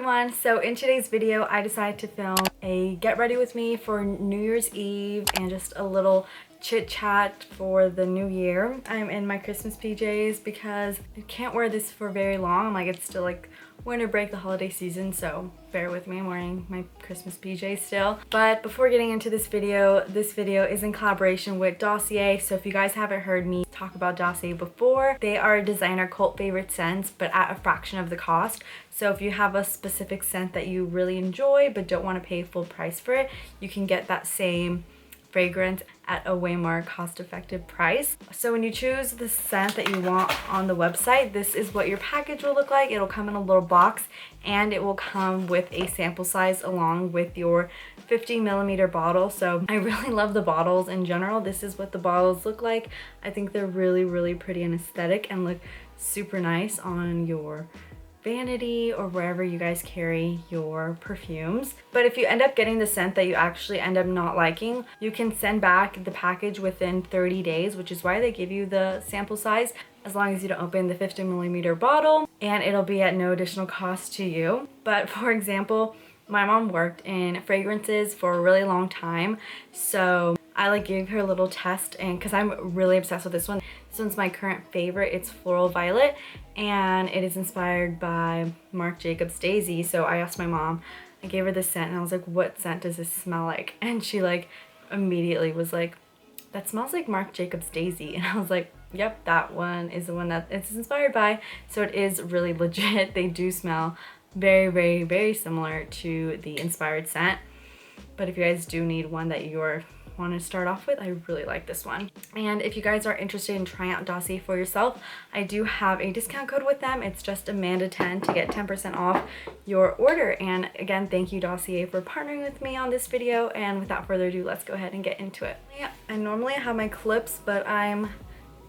everyone, so in today's video I decided to film a get ready with me for New Year's Eve and just a little chit chat for the new year. I'm in my Christmas PJs because I can't wear this for very long. Like, it's still like winter break, the holiday season, so bear with me. I'm wearing my Christmas PJs still. But before getting into this video is in collaboration with Dossier. So if you guys haven't heard me talk about Dossier before, they are a designer cult favorite scents, but at a fraction of the cost. So if you have a specific scent that you really enjoy but don't want to pay full price for it, you can get that same fragrance at a way more cost-effective price. So when you choose the scent that you want on the website, this is what your package will look like. It'll come in a little box and it will come with a sample size along with your 50 ml bottle. So I really love the bottles in general. This is what the bottles look like. I think they're really pretty and aesthetic and look super nice on your vanity or wherever you guys carry your perfumes. But if you end up getting the scent that you actually end up not liking, you can send back the package within 30 days, which is why they give you the sample size, as long as you don't open the 50 ml bottle, and it'll be at no additional cost to you. But for example, my mom worked in fragrances for a really long time, so I gave her a little test, and because I'm really obsessed with this one. This one's my current favorite. It's Floral Violet and it is inspired by Marc Jacobs Daisy. So I asked my mom, I gave her this scent and I was like, what scent does this smell like? And she immediately was like, that smells like Marc Jacobs Daisy. And I was like, yep, that one is the one that it's inspired by. So it is really legit. They do smell very similar to the inspired scent. But if you guys do need one that you're want to start off with, I really like this one. And if you guys are interested in trying out Dossier for yourself, I do have a discount code with them. It's just Amanda10 to get 10% off your order. And again, thank you Dossier for partnering with me on this video. And without further ado, let's go ahead and get into it. Yeah, I normally have my clips, but I'm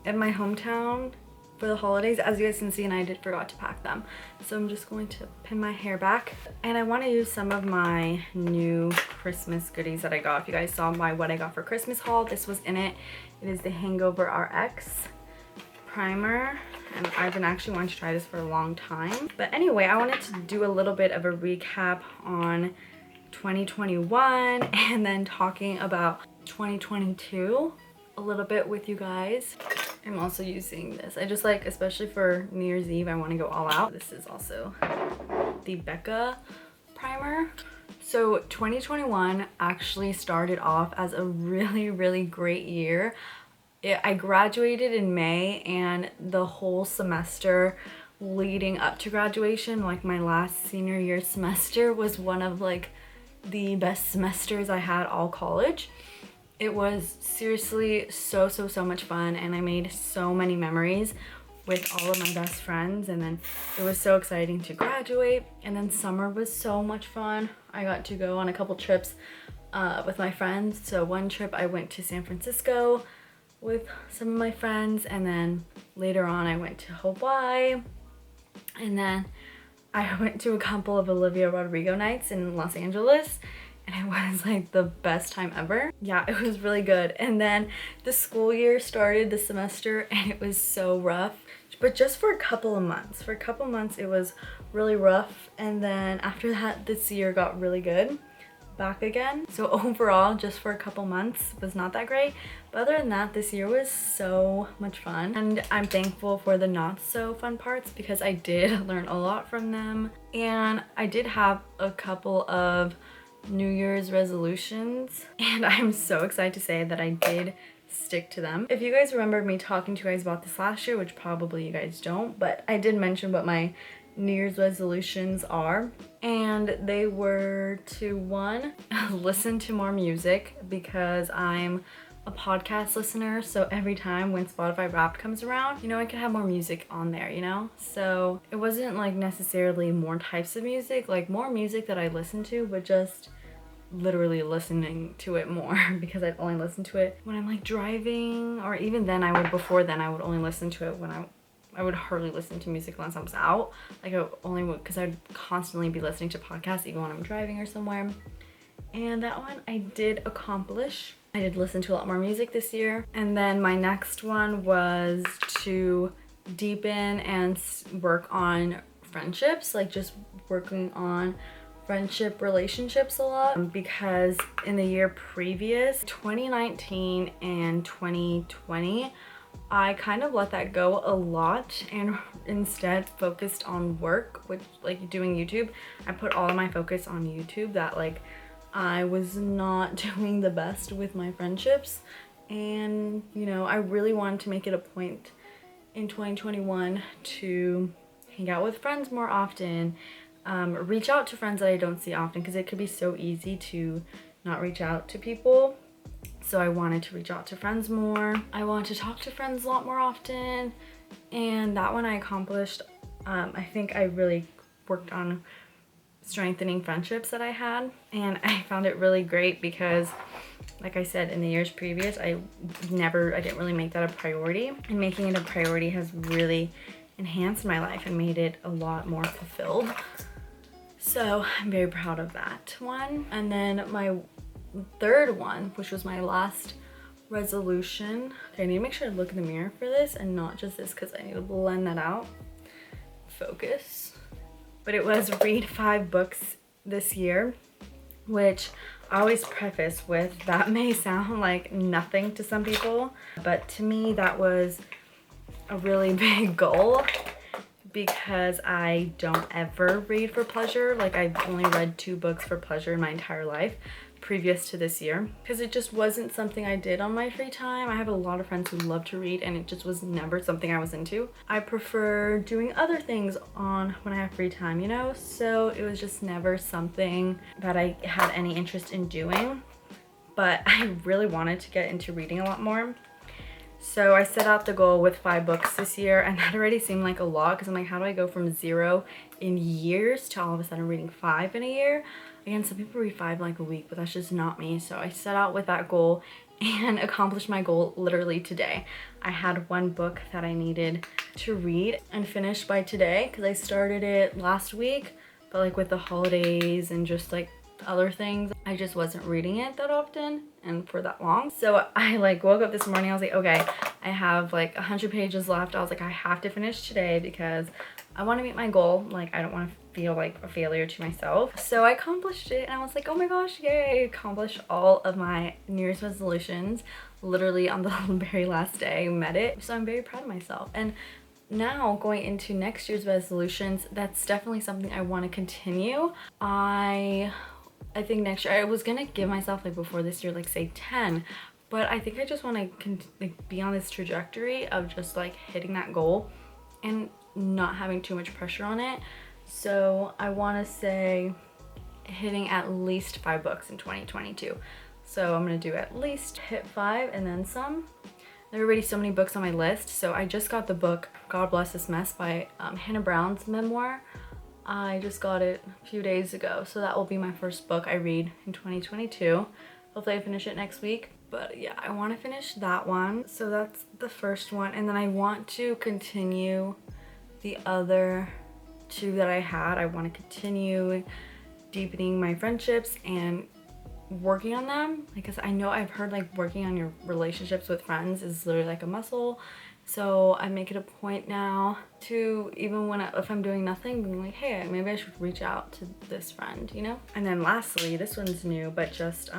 in my hometown for the holidays, as you guys can see, and I forgot to pack them. So I'm just going to pin my hair back. And I want to use some of my new Christmas goodies that I got. If you guys saw my what I got for Christmas haul, this was in it. It is the Hangover RX primer. And I've been actually wanting to try this for a long time. But anyway, I wanted to do a little bit of a recap on 2021 and then talking about 2022 a little bit with you guys. I'm also using this. I just especially for New Year's Eve, I want to go all out. This is also the Becca primer. So 2021 actually started off as a really great year. I graduated in May, and the whole semester leading up to graduation, my last senior year semester, was one of the best semesters I had all college. It was seriously so much fun, and I made so many memories with all of my best friends, and then it was so exciting to graduate. And then summer was so much fun. I got to go on a couple trips with my friends. So one trip I went to San Francisco with some of my friends, and then later on I went to Hawaii, and then I went to a couple of Olivia Rodrigo nights in Los Angeles. And it was the best time ever. Yeah, it was really good. And then the school year started, the semester, and it was so rough. But just for a couple of months. For a couple of months it was really rough. And then after that, this year got really good. Back again. So overall, just for a couple months was not that great. But other than that, this year was so much fun. And I'm thankful for the not so fun parts because I did learn a lot from them. And I did have a couple of New Year's resolutions, and I'm so excited to say that I did stick to them. If you guys remember me talking to you guys about this last year, which probably you guys don't, but I did mention what my New Year's resolutions are, and they were to, one, listen to more music, because I'm a podcast listener, so every time when Spotify Wrapped comes around, I can have more music on there, So it wasn't necessarily more types of music, more music that I listen to, but just literally listening to it more, because I'd only listen to it when I'm driving, or even then before then I would only listen to it when I would hardly listen to music unless I was out. I only would, because I'd constantly be listening to podcasts even when I'm driving or somewhere. And that one I did accomplish. I did listen to a lot more music this year. And then my next one was to deepen and work on friendships, like just working on friendship relationships a lot, because in the year previous, 2019 and 2020, I kind of let that go a lot and instead focused on work, which like doing YouTube. I put all of my focus on YouTube, that like I was not doing the best with my friendships. And you know, I really wanted to make it a point in 2021 to hang out with friends more often, reach out to friends that I don't see often, because it could be so easy to not reach out to people. So I wanted to reach out to friends more. I wanted to talk to friends a lot more often, and that one I accomplished. I think I really worked on strengthening friendships that I had, and I found it really great because, like I said, in the years previous, I didn't really make that a priority, and making it a priority has really enhanced my life and made it a lot more fulfilled. So I'm very proud of that one. And then my third one, which was my last resolution. Okay, I need to make sure I look in the mirror for this and not just this, because I need to blend that out. Focus. But it was read 5 books this year, which I always preface with that may sound like nothing to some people, but to me that was a really big goal, because I don't ever read for pleasure. Like, I've only read 2 books for pleasure in my entire life previous to this year, because it just wasn't something I did on my free time. I have a lot of friends who love to read, and it just was never something I was into. I prefer doing other things on when I have free time, you know? So it was just never something that I had any interest in doing, but I really wanted to get into reading a lot more. So I set out the goal with 5 books this year, and that already seemed like a lot, because I'm like, how do I go from 0 in years to all of a sudden reading 5 in a year? Again, some people read 5 in like a week, but that's just not me. So I set out with that goal and accomplished my goal literally today. I had 1 book that I needed to read and finish by today, because I started it last week, but like with the holidays and just like other things, I just wasn't reading it that often and for that long. So I like woke up this morning, I was like, okay, I have like 100 pages left. I was like, I have to finish today because I want to meet my goal. Like, I don't want to feel like a failure to myself. So I accomplished it, and I was like, oh my gosh, yay, I accomplished all of my New Year's resolutions literally on the very last day. Met it. So I'm very proud of myself. And now going into next year's resolutions, that's definitely something I want to continue. I think next year I was gonna give myself, like, before this year, like say 10, but I think I just want to like be on this trajectory of just like hitting that goal and not having too much pressure on it. So I want to say hitting at least 5 books in 2022. So I'm gonna do at least hit 5 and then some. There are already so many books on my list. So I just got the book God Bless This Mess by Hannah Brown's memoir. I just got it a few days ago, so that will be my first book I read in 2022. Hopefully I finish it next week. But yeah, I want to finish that one. So that's the first one, and then I want to continue the other 2 that I had. I want to continue deepening my friendships and working on them, because I know I've heard like working on your relationships with friends is literally like a muscle. So I make it a point now to, even when if I'm doing nothing, being like, hey, maybe I should reach out to this friend, you know? And then lastly, this one's new, but just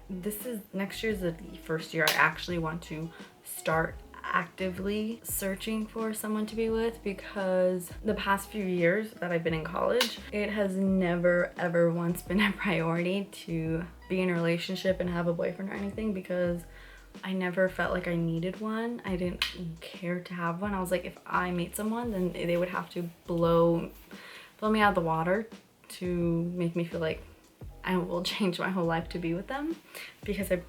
this is next year's the first year I actually want to start actively searching for someone to be with, because the past few years that I've been in college, it has never ever once been a priority to be in a relationship and have a boyfriend or anything, because I never felt like I needed one. I didn't care to have one. I was like, if I meet someone, then they would have to blow me out of the water to make me feel like I will change my whole life to be with them, because I,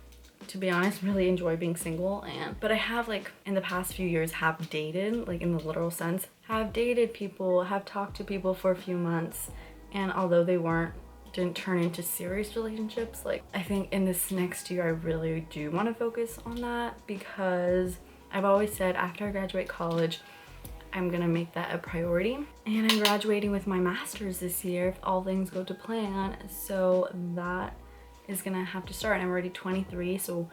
to be honest, really enjoy being single. But I have, like, in the past few years have dated, like in the literal sense, have dated people, have talked to people for a few months, and although they didn't turn into serious relationships, like, I think in this next year I really do want to focus on that, because I've always said after I graduate college I'm gonna make that a priority, and I'm graduating with my master's this year if all things go to plan. So that is gonna have to start. I'm already 23, so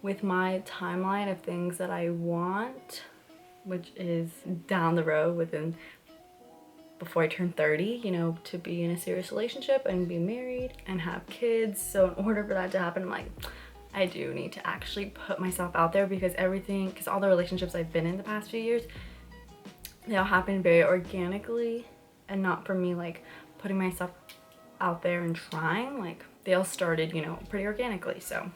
with my timeline of things that I want, which is down the road within before I turn 30, you know, to be in a serious relationship and be married and have kids. So in order for that to happen, I'm like, I do need to actually put myself out there, because all the relationships I've been in the past few years, they all happen very organically and not for me like putting myself out there and trying. Like they all started, you know, pretty organically. So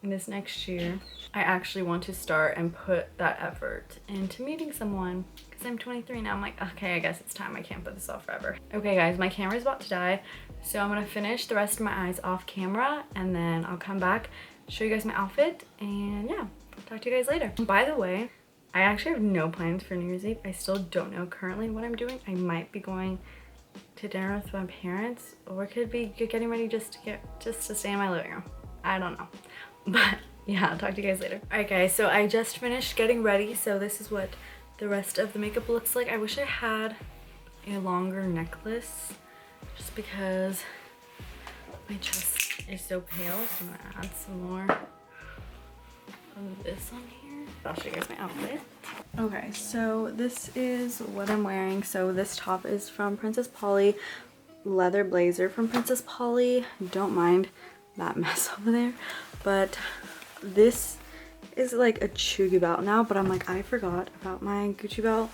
in this next year, I actually want to start and put that effort into meeting someone, because I'm 23 now. I'm like, okay, I guess it's time. I can't put this off forever. Okay guys, my camera's about to die, so I'm gonna finish the rest of my eyes off camera, and then I'll come back, show you guys my outfit, and yeah, talk to you guys later. By the way, I actually have no plans for New Year's Eve. I still don't know currently what I'm doing. I might be going to dinner with my parents, or it could be getting ready just to stay in my living room. I don't know. But yeah, I'll talk to you guys later. All right guys, so I just finished getting ready. So this is what the rest of the makeup looks like. I wish I had a longer necklace, just because my chest is so pale. So I'm gonna add some more of this on here. I'll show you guys my outfit. Okay, so this is what I'm wearing. So this top is from Princess Polly, leather blazer from Princess Polly. Don't mind that mess over there, but this is like a Chugi belt now, but I'm like, I forgot about my Gucci belt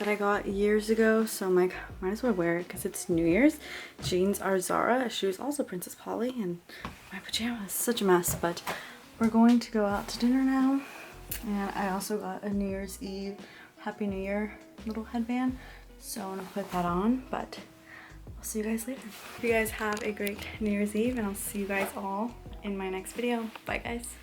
that I got years ago, so I'm like, might as well wear it because it's New Year's. Jeans are Zara, shoes also Princess Polly, and my pajamas, such a mess. But we're going to go out to dinner now, and I also got a New Year's Eve Happy New Year little headband, so I'm gonna put that on. But I'll see you guys later. Hope you guys have a great New Year's Eve, and I'll see you guys all in my next video. Bye guys.